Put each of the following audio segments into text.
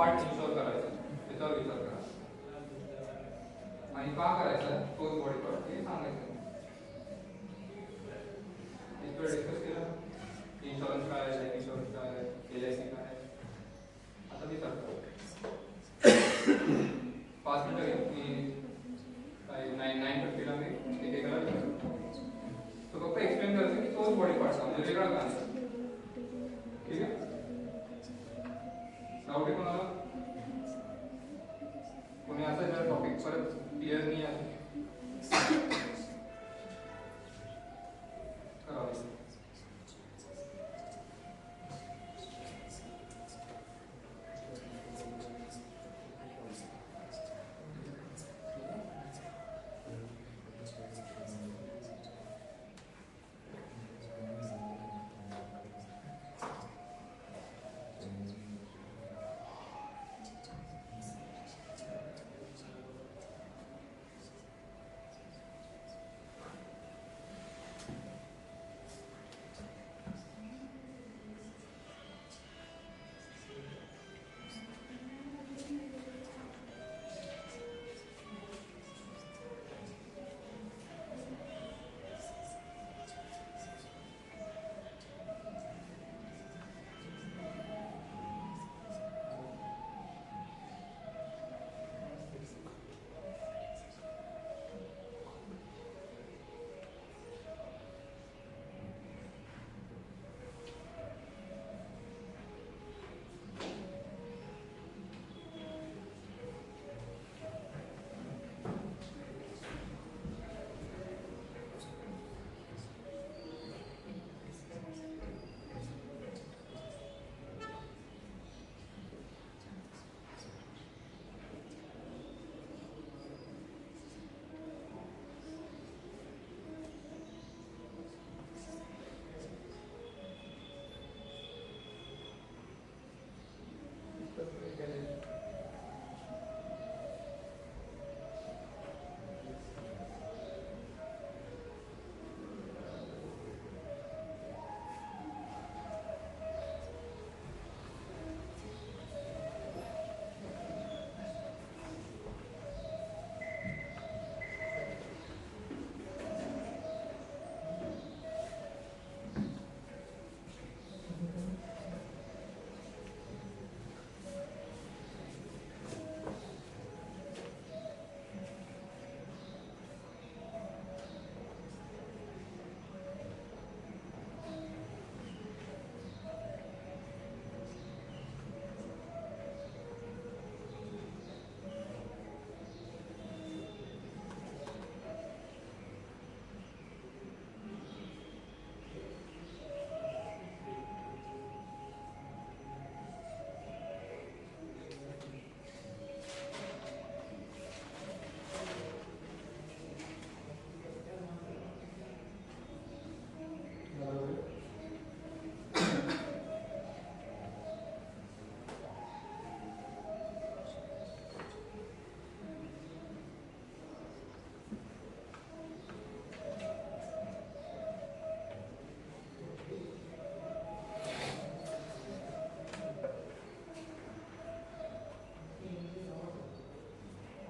Part ensure करायचा त्याच्यावर विचार करा आणि का करायचा तोच बॉडी पार्ट हे सांगायचं इथं डिस्कस केलं इन्शुरन्स काय आहे लाईफ इन्शुरन्स काय आहे LIC काय आहे आता विचार करा 5 मिनिटं घेऊ की काय 9:30 ला मी एक एकाला विचारतो तो फक्त एक्सप्लेन करायचं की तोच बॉडी पार्ट म्हणजे वेगळा का ठीक आहे डाऊट आहे कोणाला कोणी असं जर टॉपिक परत क्लिअर नाही आहे करावं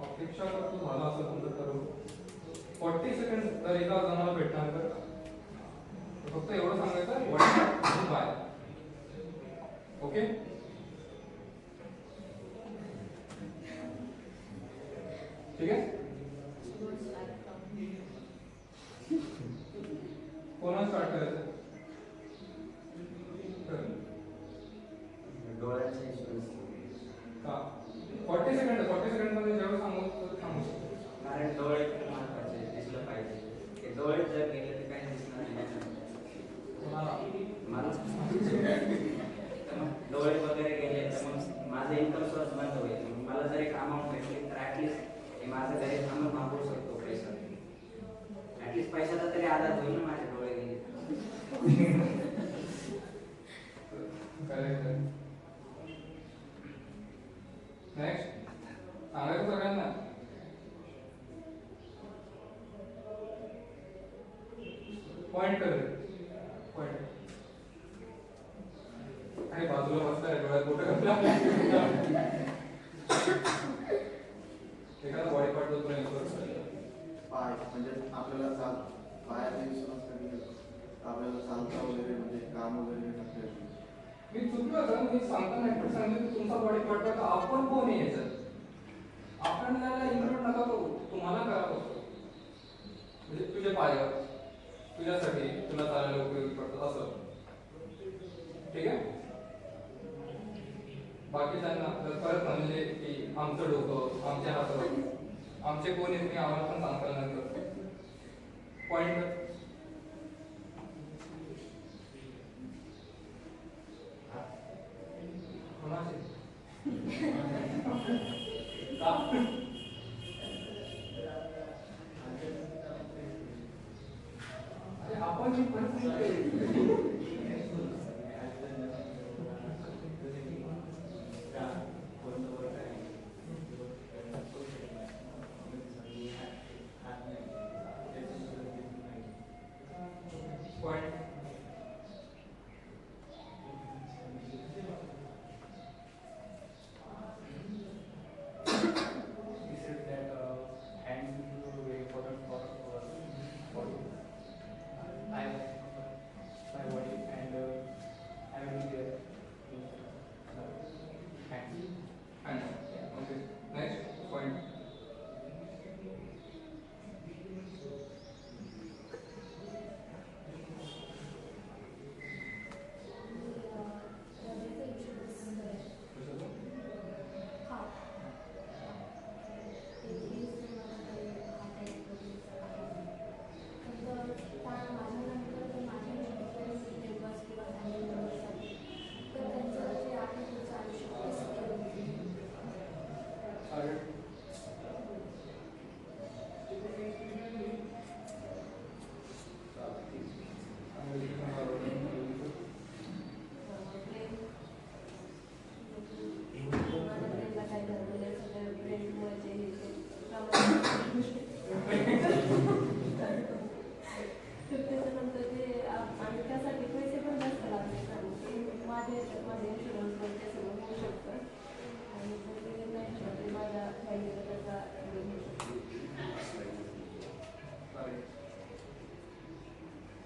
अपेक्षा करतो झाला असं समजा तर 40 सेकंड जर एका जणाला भेटणार तर फक्त एवढं सांगायचं व्हॉट आणि बाय ओके ठीक आहे कोणाला स्टार्ट करायचं डोळ्याचे इन्शुरन्स का 40 सेकंड मध्ये जेव्हा सांगू शकतो कारण डोळे महत्वाचे दिसलं पाहिजे ते डोळे जर गेले तर काही दिसणार नाही मला डोळे वगैरे गेले तर मग माझं इन्कम सोर्स बंद होईल मला जर एक अमाऊंट भेटली तर ऍटलीस्ट माझं घरी थांबून मागवू शकतो पैसा ऍटलीस्ट पैशाचा तरी आधार होईल ना माझे डोळे गेले नेक्स्ट सांगायचं सगळ्यांना पॉइंट कर पॉइंट आणि बाजूला बसलाय डोळ्यात कुठे म्हणजे आपल्याला बाहेर विश्वास कधी आपल्याला चालता वगैरे म्हणजे काम वगैरे करता येतं. मी चुकलो का? मी सांगताना ऍक्टर सांगितलं की तुमचा बॉडी पार्ट आहे, आपण कोण आहे याच्यात? आपण त्याला इन्क्लूड नका करू, तुम्हाला करा फक्त. म्हणजे तुझे पाय तुझ्यासाठी तुला चालायला उपयोगी पडतात असं. ठीक आहे? बाकीच्यांना जर परत म्हणले की आमचं डोकं, आमचे हात, आमचे कोण आहेत मी आम्हाला पण सांगता नंतर. पॉइंट कोणाचे? का? अरे आपण ही परिस्थिती point He said that hands is very important for body. I my body and I will be there to hands. and okay. Next point.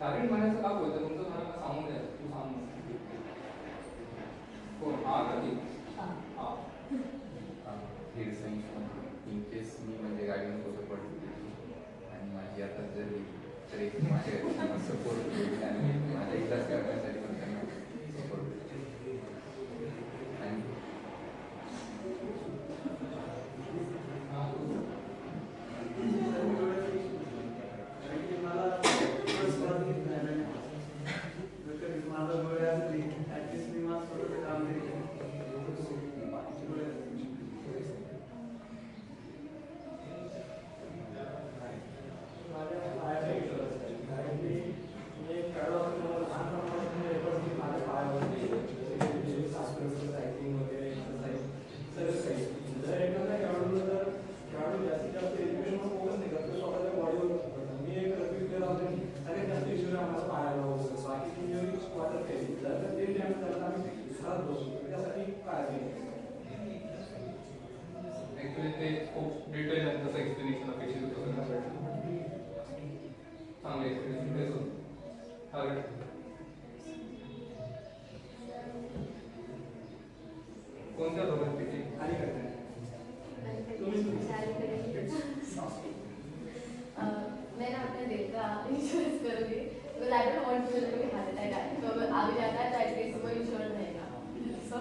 कारण म्हणायचं का बोलतो तुमचं मला सांगून द्या तू सांग कोण हा कधी हा इन केस मी म्हणजे गाडीनं कसं पडतो आणि माझी आता जरी तरी माझ्या सपोर्ट होईल आणि माझ्या इलाज करण्यासाठी पण त्यांना सपोर्ट होईल आणि ऍक्च्युली ते खूप डिटेल आहे तसं एक्सप्लेनेशन अपेक्षित होतं चांगलं एक्सप्लेनेशन तेच होतं टार्गेट कोणत्या दोघांपैकी आणि करते मैंने अपने दिल का इंश्योरेंस करूँगी because I don't want to be heart attack आए तो अगर आगे जाता है तो एटलीस्ट वो इंश्योर रहेगा सो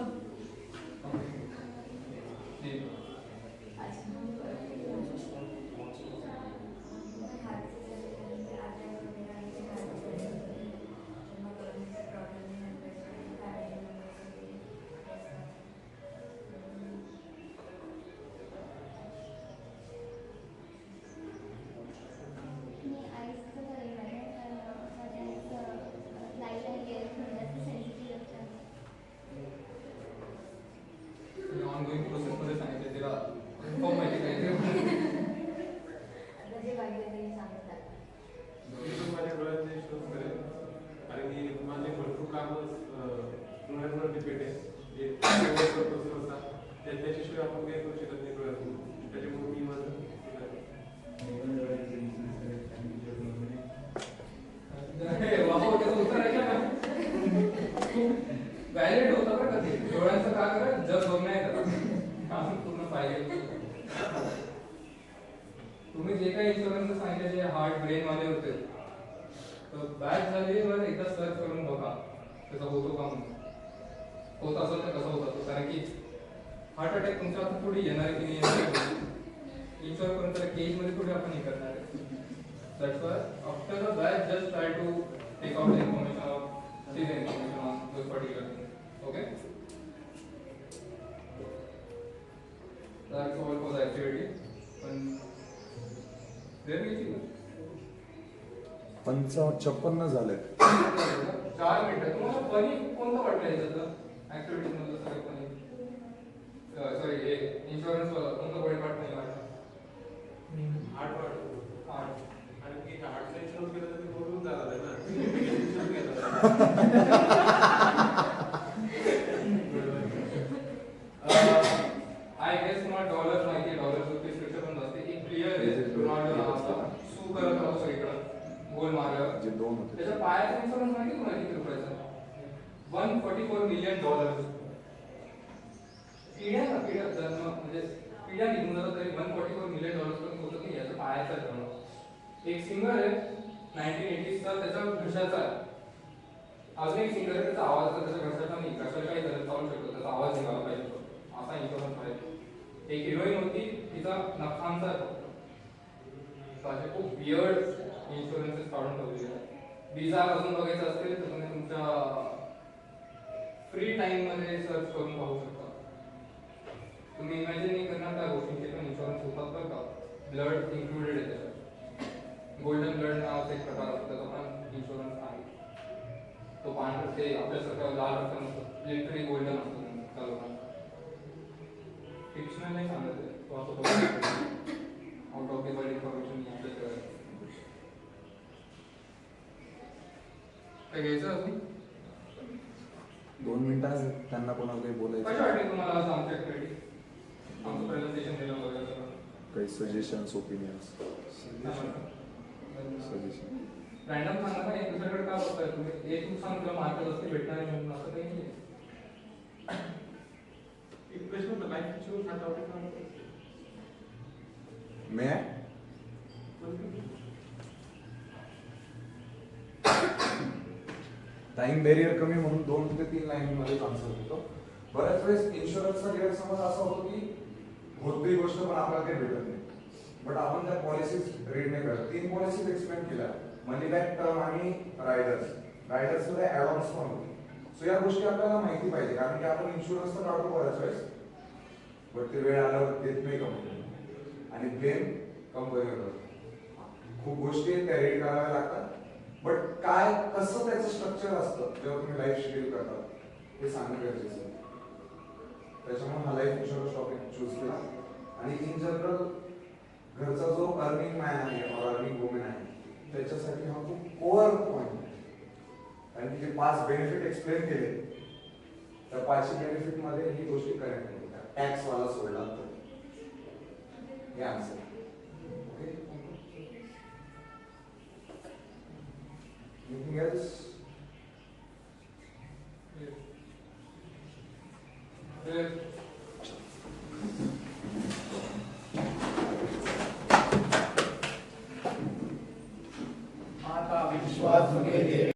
ऑनगोईंग प्रोसेस मध्ये सांगितलं तिला कन्फर्म माहिती काय माझ्या डोळ्याचे शोध करेल कारण की माझे भरपूर कामं डोळ्यांवर डिपेंड आहे जे करतो सहसा त्याच्याशिवाय आपण काही करू शकत नाही डोळ्यातून त्याच्यामुळे मी माझं तर बॅच झाल्यावर एकदा सर्च करून बघा त्याचा होतो का म्हणून. होत असेल तर कसा होत असतो, कारण की हार्ट अटॅक तुमच्या आता थोडी येणार की नाही येणार, इन्शुअर करून त्याला केजमध्ये थोडी आपण हे करणार आहे. That's why after the batch just try to take out the information of see the information on those particular things. Okay, that's all for the activity. पण वेळ घ्यायची का? 56 झालेत. 4 मिनिटं. तुम्हाला फनी कोणतं वाटलं याच्यातलं ऍक्टिव्हिटीज मधलं सगळं फनी? सॉरी, हे इन्शुरन्स कोणतं बॉडी पार्ट नाही वाटलं? हार्ट वाढतो. हार्ट. आणि की हार्टचा इन्शुरन्स केलं तर ते बोलून जाणार आहे ना. इन्शुरन्स केला आय गेस तुम्हाला डॉलर माहिती आहे, डॉलर रुपीज पेक्षा पण जास्त. एक क्लिअर आहे, डोनाल्ड सू करत राहू सगळीकडं गोल मारल्यावर. जे 2 होते त्याच्या पायाचा इन्शुरन्स माहिती तुम्हाला किती रुपयाचा? $144 मिलियन. पिढ्या ना पिढ्या जन्म म्हणजे पिढ्या निघून जातात तरी $144 मिलियन पण होत नाही याचा पायाचा जन्म. एक सिंगर आहे 1980s चा, त्याच्या घशाचा आहे. अजून एक सिंगर आहे त्याचा आवाज त्याच्या घशाचा नाही, घशाला काही गरज चालू शकतो, त्याचा आवाज निघाला पाहिजे असा इन्शुरन्स पाहिजे. एक हिरोईन होती, तिचा नखांचा आहे फक्त. असे खूप वियर्ड इन्शुरन्सेस काढून ठेवलेले आहेत. विजा अजून बघायचं असेल तर तुम्ही तुमच्या फ्री टाइम मध्ये सर्च करून पाहू शकता. तुम्ही इमॅजिन नाही करणार त्या गोष्टींचे पण इन्शुरन्स होतात बरं का. ब्लड इन्क्लुडेड आहे त्याच्यात. गोल्डन ब्लड नावाचा एक प्रकार असतो, त्याचा पण इन्शुरन्स आहे. तो पांढरा ते आपल्यासारखं लाल रक्त नसतो, लिटरली गोल्डन असतो त्या लोकांचा. फिक्शनल नाही सांगत आहे, तो असं out of the world information आपल्याकडे. काय घ्यायचं अजून? 2 मिनिटात त्यांना कोणाला काही कशा बोलायचं, वाटली तुम्हाला आज आमच्या ऍक्टिव्हिटी? आमचं प्रेझेंटेशन दिलं वगैरे. काही सजेशन्स, ओपिनियन्स. सजेशन रॅन्डम सांगा ना, एक दुसऱ्याकडे का बघताय तुम्ही? एक तू सांग तुला मार्क जास्त भेटणार नाही म्हणून, असं काही नाही. एक प्रश्न होता, लाईफ इन्शुरन्स हा टॉपिक का? मे टाइम बॅरियर कमी म्हणून 2 ते 3 लाईन मध्ये आन्सर देतो. बऱ्याच वेळेस इन्शुरन्सचा गैरसमज असा होतो की होती गोष्ट पण आपल्याला काही भेटत नाही. बट आपण त्या पॉलिसीज रीड नाही करत. 3 पॉलिसीज एक्सप्लेन केल्या, मनी बॅक, टर्म आणि रायडर्स. रायडर्स मध्ये ऍड ऑन्स पण होते. सो या गोष्टी आपल्याला माहिती पाहिजे, कारण की आपण इन्शुरन्स तर काढतो बऱ्याच वेळेस, बट ते वेळ आल्यावर देत नाही कंपनी आणि ब्लेम कंपनीवर होतो. खूप गोष्टी आहेत त्या रीड कराव्या लागतात. बट काय कसं त्याचं स्ट्रक्चर असतं जेव्हा तुम्ही लाईफ शेड्यूल करता हे सांगणं गरजेचं आहे. त्याच्यामुळे हा लाईफ इन्शुरन्स टॉपिक चूज केला. आणि इन जनरल घरचा जो अर्निंग मॅन आहे और अर्निंग वुमेन आहे त्याच्यासाठी हा खूप कोअर पॉईंट आहे. कारण की जे 5 बेनिफिट एक्सप्लेन केले त्या 5 बेनिफिट मध्ये ही गोष्टी कनेक्ट होतात. टॅक्स वाला सोडला तर हे आन्सर. Okay, anything else? आता विश्वास वगैरे